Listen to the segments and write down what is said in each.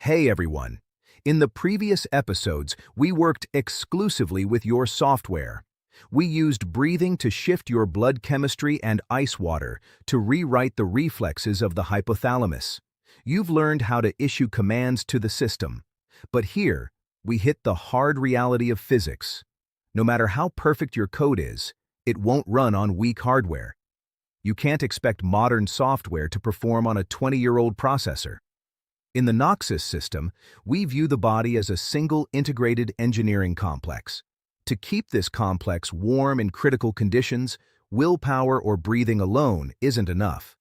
Hey everyone! In the previous episodes, we worked exclusively with your software. We used breathing to shift your blood chemistry and ice water to rewrite the reflexes of the hypothalamus. You've learned how to issue commands to the system. But here, we hit the hard reality of physics. No matter how perfect your code is, it won't run on weak hardware. You can't expect modern software to perform on a 20-year-old processor. In the NOXUS system, we view the body as a single integrated engineering complex. To keep this complex warm in critical conditions, willpower or breathing alone isn't enough.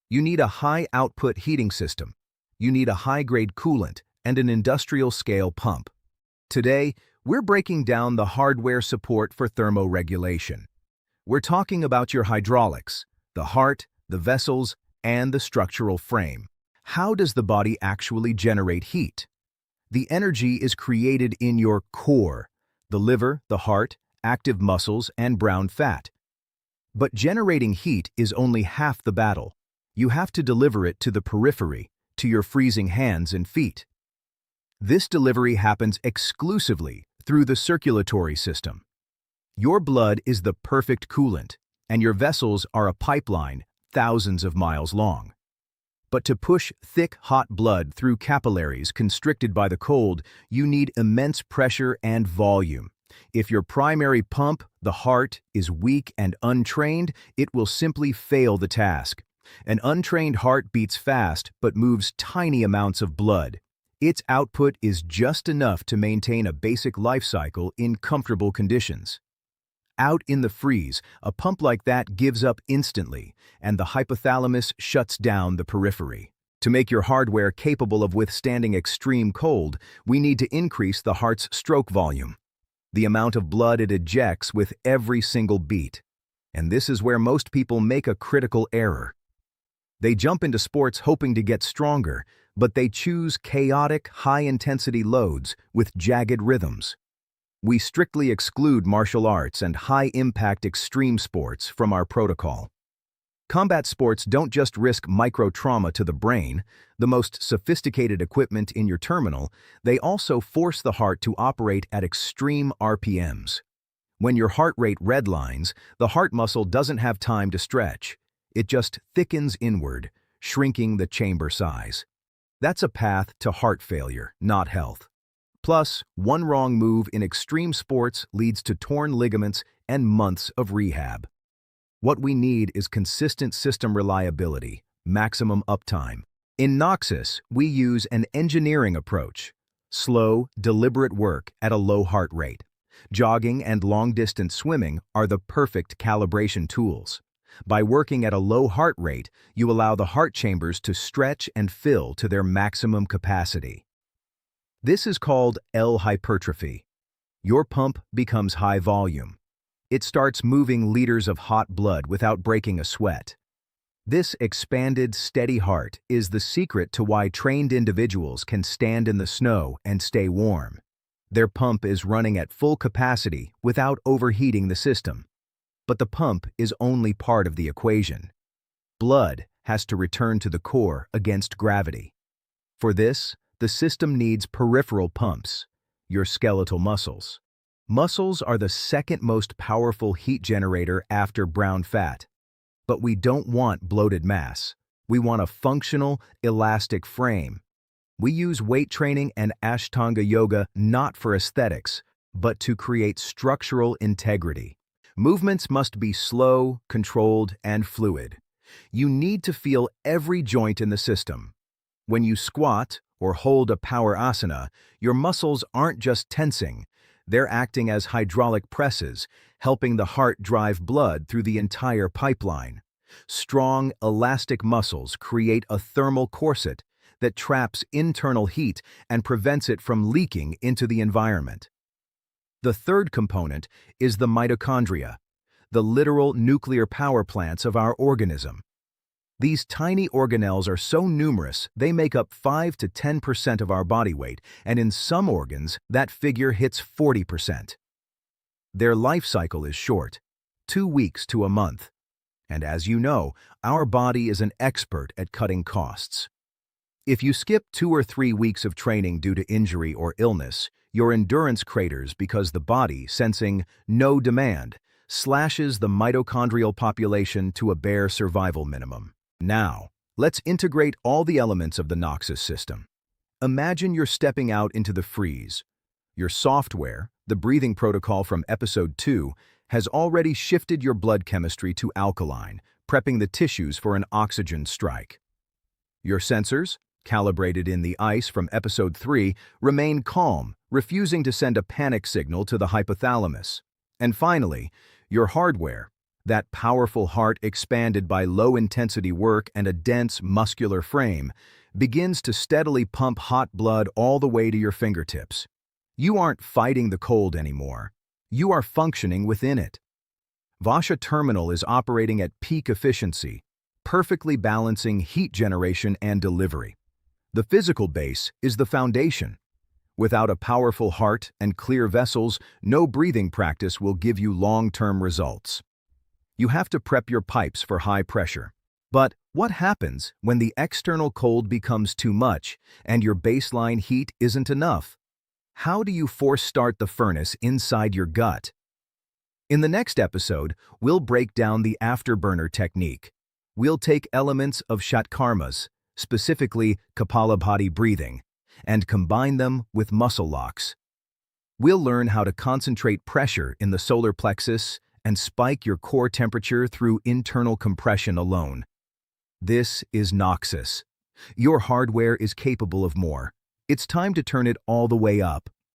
You need a high-output heating system. You need a high-grade coolant and an industrial-scale pump. Today, we're breaking down the hardware support for thermoregulation. We're talking about your hydraulics, the heart, the vessels, and the structural frame. How does the body actually generate heat? The energy is created in your core, the liver, the heart, active muscles, and brown fat. But generating heat is only half the battle. You have to deliver it to the periphery, to your freezing hands and feet. This delivery happens exclusively through the circulatory system. Your blood is the perfect coolant, and your vessels are a pipeline thousands of miles long. But to push thick, hot blood through capillaries constricted by the cold, you need immense pressure and volume. If your primary pump, the heart, is weak and untrained, it will simply fail the task. An untrained heart beats fast but moves tiny amounts of blood. Its output is just enough to maintain a basic life cycle in comfortable conditions. Out in the freeze, a pump like that gives up instantly, and the hypothalamus shuts down the periphery. To make your hardware capable of withstanding extreme cold, we need to increase the heart's stroke volume, the amount of blood it ejects with every single beat. And this is where most people make a critical error. They jump into sports hoping to get stronger, but they choose chaotic, high-intensity loads with jagged rhythms. We strictly exclude martial arts and high-impact extreme sports from our protocol. Combat sports don't just risk micro-trauma to the brain, the most sophisticated equipment in your terminal, they also force the heart to operate at extreme RPMs. When your heart rate redlines, the heart muscle doesn't have time to stretch. It just thickens inward, shrinking the chamber size. That's a path to heart failure, not health. Plus, one wrong move in extreme sports leads to torn ligaments and months of rehab. What we need is consistent system reliability, maximum uptime. In NOXUS, we use an engineering approach. Slow, deliberate work at a low heart rate. Jogging and long-distance swimming are the perfect calibration tools. By working at a low heart rate, you allow the heart chambers to stretch and fill to their maximum capacity. This is called L-hypertrophy. Your pump becomes high volume. It starts moving liters of hot blood without breaking a sweat. This expanded, steady heart is the secret to why trained individuals can stand in the snow and stay warm. Their pump is running at full capacity without overheating the system. But the pump is only part of the equation. Blood has to return to the core against gravity. For this, the system needs peripheral pumps, your skeletal muscles. Muscles are the second most powerful heat generator after brown fat. But we don't want bloated mass. We want a functional, elastic frame. We use weight training and Ashtanga yoga not for aesthetics, but to create structural integrity. Movements must be slow, controlled, and fluid. You need to feel every joint in the system. When you squat or hold a power asana, your muscles aren't just tensing, they're acting as hydraulic presses, helping the heart drive blood through the entire pipeline. Strong, elastic muscles create a thermal corset that traps internal heat and prevents it from leaking into the environment. The third component is the mitochondria, the literal nuclear power plants of our organism. These tiny organelles are so numerous they make up 5 to 10% of our body weight, and in some organs, that figure hits 40%. Their life cycle is short, 2 weeks to a month. And as you know, our body is an expert at cutting costs. If you skip 2 or 3 weeks of training due to injury or illness, your endurance craters because the body, sensing no demand, slashes the mitochondrial population to a bare survival minimum. Now, let's integrate all the elements of the NOXUS system. Imagine you're stepping out into the freeze. Your software, the breathing protocol from episode 2, has already shifted your blood chemistry to alkaline, prepping the tissues for an oxygen strike. Your sensors, calibrated in the ice from episode 3, remain calm, refusing to send a panic signal to the hypothalamus. And finally, your hardware, that powerful heart expanded by low-intensity work and a dense, muscular frame, begins to steadily pump hot blood all the way to your fingertips. You aren't fighting the cold anymore. You are functioning within it. Vasha Terminal is operating at peak efficiency, perfectly balancing heat generation and delivery. The physical base is the foundation. Without a powerful heart and clear vessels, no breathing practice will give you long-term results. You have to prep your pipes for high pressure. But what happens when the external cold becomes too much and your baseline heat isn't enough? How do you force start the furnace inside your gut? In the next episode, we'll break down the afterburner technique. We'll take elements of Shatkarmas, specifically Kapalabhati breathing, and combine them with muscle locks. We'll learn how to concentrate pressure in the solar plexus and spike your core temperature through internal compression alone. This is NOXUS. Your hardware is capable of more. It's time to turn it all the way up.